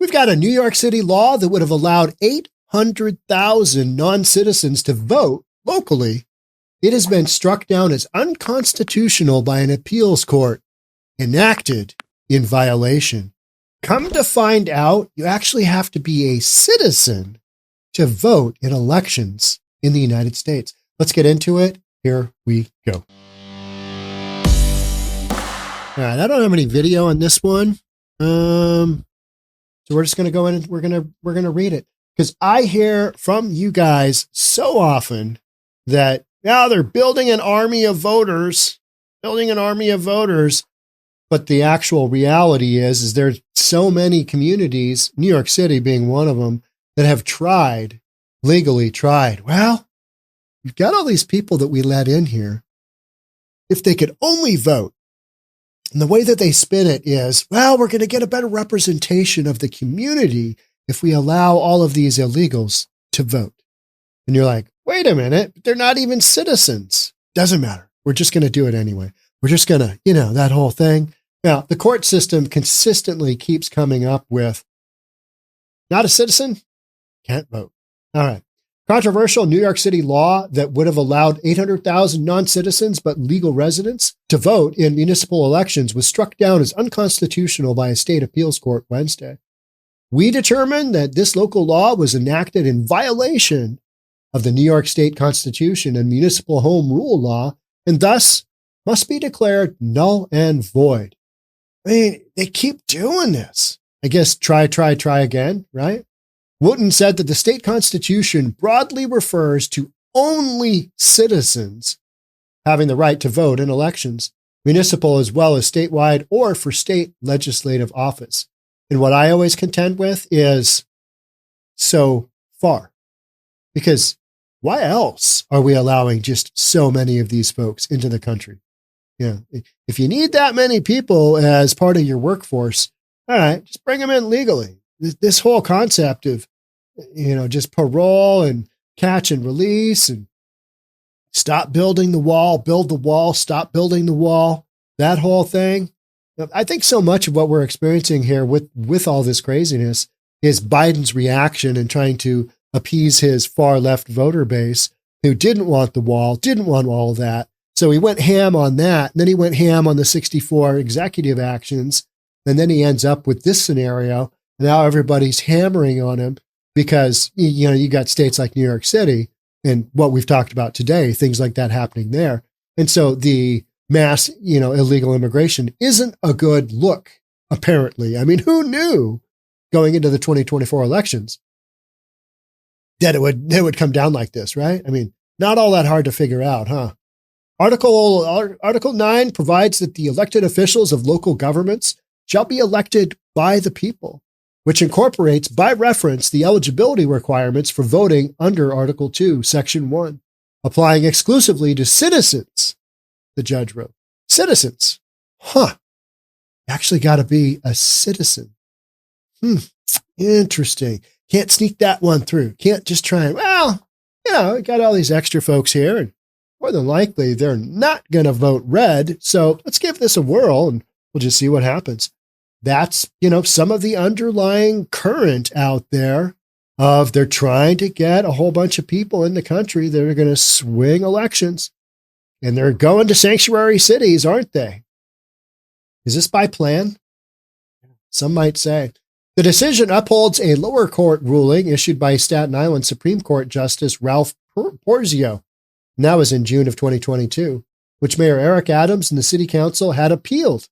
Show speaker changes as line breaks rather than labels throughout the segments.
We've got a New York City law that would have allowed 800,000 non-citizens to vote locally. It has been struck down as unconstitutional by an appeals court, enacted in violation. Come to find out, you actually have to be a citizen to vote in elections in the United States. Let's get into it. Here we go. All right, I don't have any video on this one. So we're just going to go in and we're going to read it, because I hear from you guys so often that now they're building an army of voters, but the actual reality is there's so many communities, New York City being one of them, that have legally tried. Well, we've got all these people that we let in here. If they could only vote. And the way that they spin it is, well, we're going to get a better representation of the community if we allow all of these illegals to vote. And you're like, wait a minute, they're not even citizens. Doesn't matter. We're just going to do it anyway. We're just going to, that whole thing. Now, the court system consistently keeps coming up with, not a citizen, can't vote. All right. Controversial New York City law that would have allowed 800,000 non-citizens but legal residents to vote in municipal elections was struck down as unconstitutional by a state appeals court Wednesday. We determined that this local law was enacted in violation of the New York State Constitution and municipal home rule law, and thus must be declared null and void. I mean, they keep doing this. I guess try again, right? Wooten said that the state constitution broadly refers to only citizens having the right to vote in elections, municipal as well as statewide or for state legislative office. And what I always contend with is so far, because why else are we allowing just so many of these folks into the country? If you need that many people as part of your workforce, all right, just bring them in legally. This whole concept of just parole and catch and release and stop building the wall, build the wall, stop building the wall, that whole thing. I think so much of what we're experiencing here with all this craziness is Biden's reaction and trying to appease his far left voter base who didn't want the wall, didn't want all of that. So he went ham on that. And then he went ham on the 64 executive actions. And then he ends up with this scenario. Now everybody's hammering on him, because, you got states like New York City and what we've talked about today, things like that happening there. And so the mass, illegal immigration isn't a good look, apparently. I mean, who knew going into the 2024 elections that it would come down like this, right? I mean, not all that hard to figure out, huh? Article 9 provides that the elected officials of local governments shall be elected by the people, which incorporates by reference the eligibility requirements for voting under Article 2, Section 1, applying exclusively to citizens, the judge wrote. Citizens. Huh. Actually got to be a citizen. Interesting. Can't sneak that one through. Can't just try and, we got all these extra folks here, and more than likely they're not going to vote red. So let's give this a whirl and we'll just see what happens. That's, some of the underlying current out there of they're trying to get a whole bunch of people in the country that are going to swing elections. And they're going to sanctuary cities, aren't they? Is this by plan? Some might say. The decision upholds a lower court ruling issued by Staten Island Supreme Court Justice Ralph Porzio. And that was in June of 2022, which Mayor Eric Adams and the city council had appealed.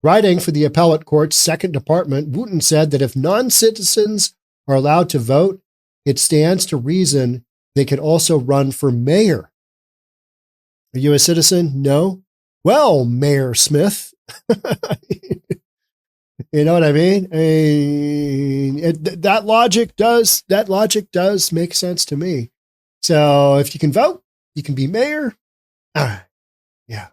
Writing for the appellate court's second department, Wooten said that if non-citizens are allowed to vote, it stands to reason they could also run for mayor. Are you a citizen? No? Well, Mayor Smith. You know what I mean? That logic does make sense to me. So if you can vote, you can be mayor. All right. Yeah.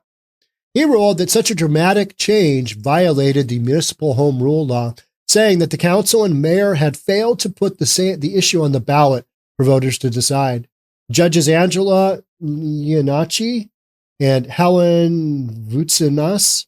He ruled that such a dramatic change violated the municipal home rule law, saying that the council and mayor had failed to put the issue on the ballot for voters to decide. Judges Angela Iannacci and Helen Vutsinas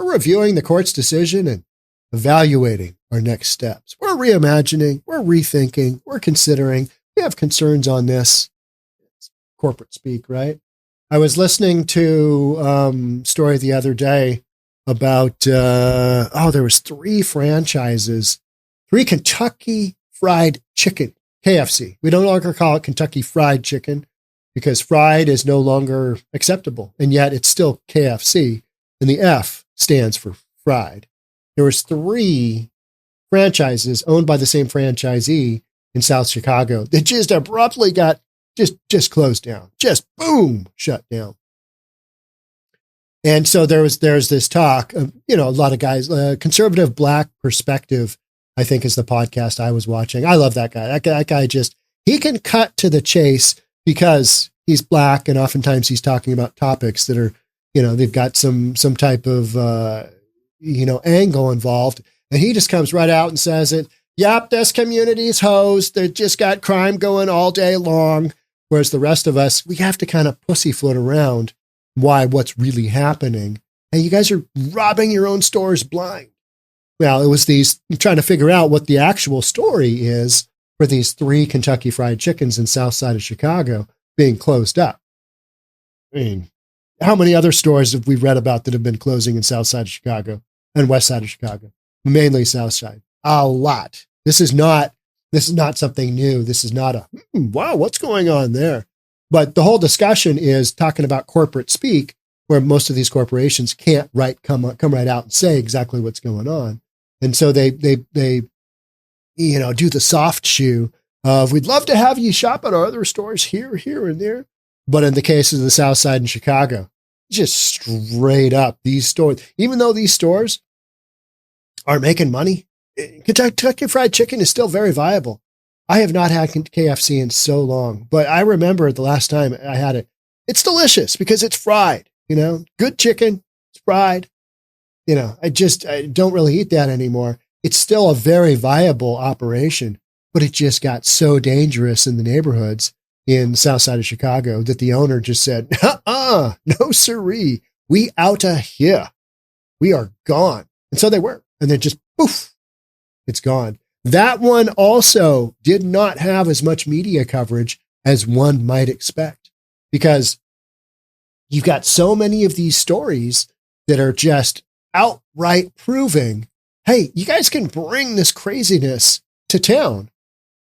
We're reviewing the court's decision and evaluating our next steps. We're reimagining, we're rethinking, we're considering. We have concerns on this. It's corporate speak, right? I was listening to a story the other day about, there was 3 franchises, 3 Kentucky Fried Chicken, KFC. We no longer call it Kentucky Fried Chicken because fried is no longer acceptable, and yet it's still KFC, and the F stands for fried. There was 3 franchises owned by the same franchisee in South Chicago that just abruptly got just closed down, just boom, shut down. And so there's this talk of, a lot of guys, Conservative Black Perspective, I think is the podcast I was watching. I love that guy. That guy he can cut to the chase because he's black, and oftentimes he's talking about topics that are, they've got some type of, angle involved. And he just comes right out and says it. Yep, this community's hosed. They just got crime going all day long. Whereas the rest of us, we have to kind of pussyfoot around what's really happening. Hey, you guys are robbing your own stores blind. Well, it was trying to figure out what the actual story is for these 3 Kentucky Fried Chickens in South Side of Chicago being closed up. I mean, how many other stores have we read about that have been closing in South Side of Chicago and West Side of Chicago? Mainly South Side. A lot. This is not something new. This is not wow, what's going on there? But the whole discussion is talking about corporate speak, where most of these corporations can't come right out and say exactly what's going on. And so they do the soft shoe of, we'd love to have you shop at our other stores here, and there. But in the case of the South Side in Chicago, just straight up, these stores, even though these stores are making money, Kentucky Fried Chicken is still very viable. I have not had KFC in so long, but I remember the last time I had it. It's delicious because it's fried, good chicken, it's fried. I don't really eat that anymore. It's still a very viable operation, but it just got so dangerous in the neighborhoods in South Side of Chicago that the owner just said, no siree, we outta here. We are gone. And so they were, and then just poof, it's gone. That one also did not have as much media coverage as one might expect, because you've got so many of these stories that are just outright proving, hey, you guys can bring this craziness to town,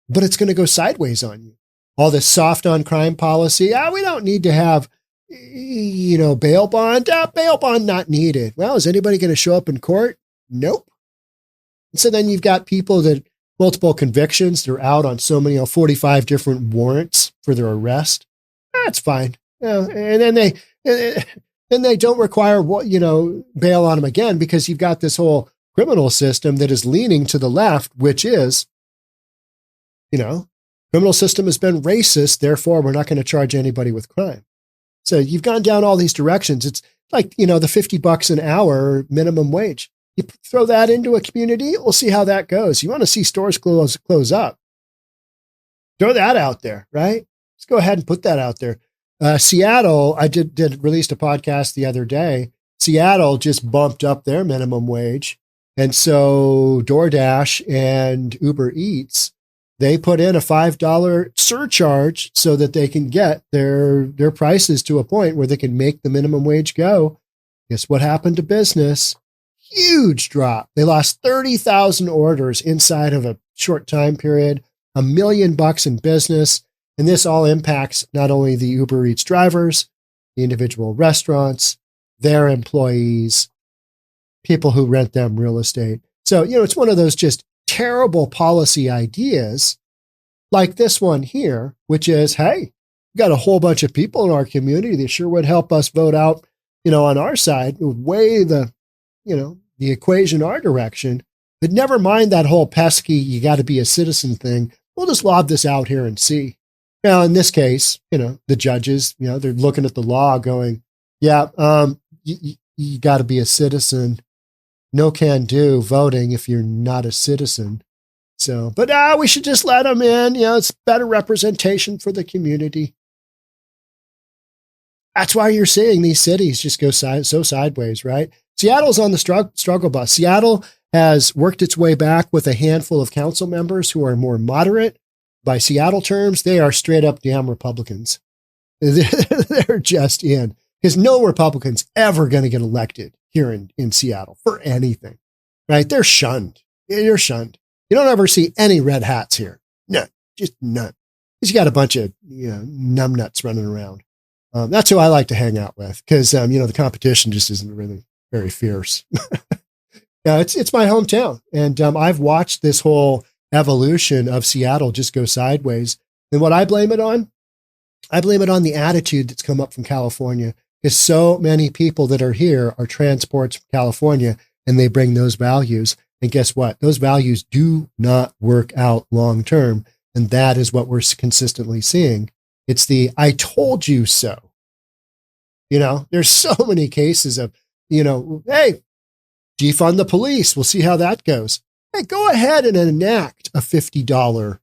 but it's going to go sideways on you. All this soft on crime policy. We don't need to have, bail bond. Bail bond not needed. Well, is anybody going to show up in court? Nope. And so then you've got people that multiple convictions. They're out on so many, 45 different warrants for their arrest. That's fine. And then they don't require bail on them again, because you've got this whole criminal system that is leaning to the left, which is, criminal system has been racist. Therefore, we're not going to charge anybody with crime. So you've gone down all these directions. It's like, the $50 an hour minimum wage. You throw that into a community, we'll see how that goes. You want to see stores close up. Throw that out there, right? Let's go ahead and put that out there. Seattle, I did released a podcast the other day. Seattle just bumped up their minimum wage. And so DoorDash and Uber Eats, they put in a $5 surcharge so that they can get their prices to a point where they can make the minimum wage go. Guess what happened to business? Huge drop. They lost 30,000 orders inside of a short time period, $1 million in business. And this all impacts not only the Uber Eats drivers, the individual restaurants, their employees, people who rent them real estate. So, it's one of those just terrible policy ideas like this one here, which is, hey, we got a whole bunch of people in our community that sure would help us vote out, on our side. It would weigh the equation our direction. But never mind that whole pesky, you got to be a citizen thing. We'll just lob this out here and see. Now, in this case, the judges, they're looking at the law going, yeah, you got to be a citizen. No can do voting if you're not a citizen. So, but we should just let them in. It's better representation for the community. That's why you're seeing these cities just go so sideways, right? Seattle's on the struggle bus. Seattle has worked its way back with a handful of council members who are more moderate. By Seattle terms, they are straight up damn Republicans. They're just in. Because no Republican's ever going to get elected here in Seattle for anything, right? They're shunned. You're shunned. You don't ever see any red hats here. No, just none. Because you got a bunch of numbnuts running around. That's who I like to hang out with because, the competition just isn't really very fierce. It's my hometown. And I've watched this whole evolution of Seattle just go sideways. And what I blame it on? I blame it on the attitude that's come up from California. Because so many people that are here are transports from California and they bring those values. And guess what? Those values do not work out long term. And that is what we're consistently seeing. It's the I told you so. There's so many cases of, hey, defund the police. We'll see how that goes. Hey, go ahead and enact a $50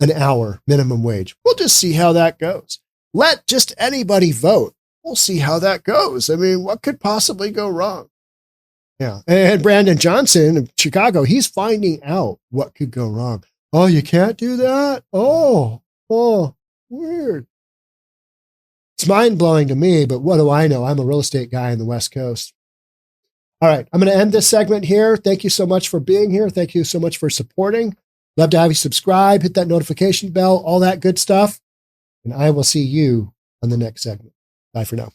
an hour minimum wage. We'll just see how that goes. Let just anybody vote. We'll see how that goes. I mean, what could possibly go wrong? Yeah. And Brandon Johnson of Chicago, he's finding out what could go wrong. Oh, you can't do that? Oh, weird. It's mind-blowing to me, but what do I know? I'm a real estate guy in the West Coast. All right, I'm going to end this segment here. Thank you so much for being here. Thank you so much for supporting. Love to have you subscribe, hit that notification bell, all that good stuff. And I will see you on the next segment. Bye for now.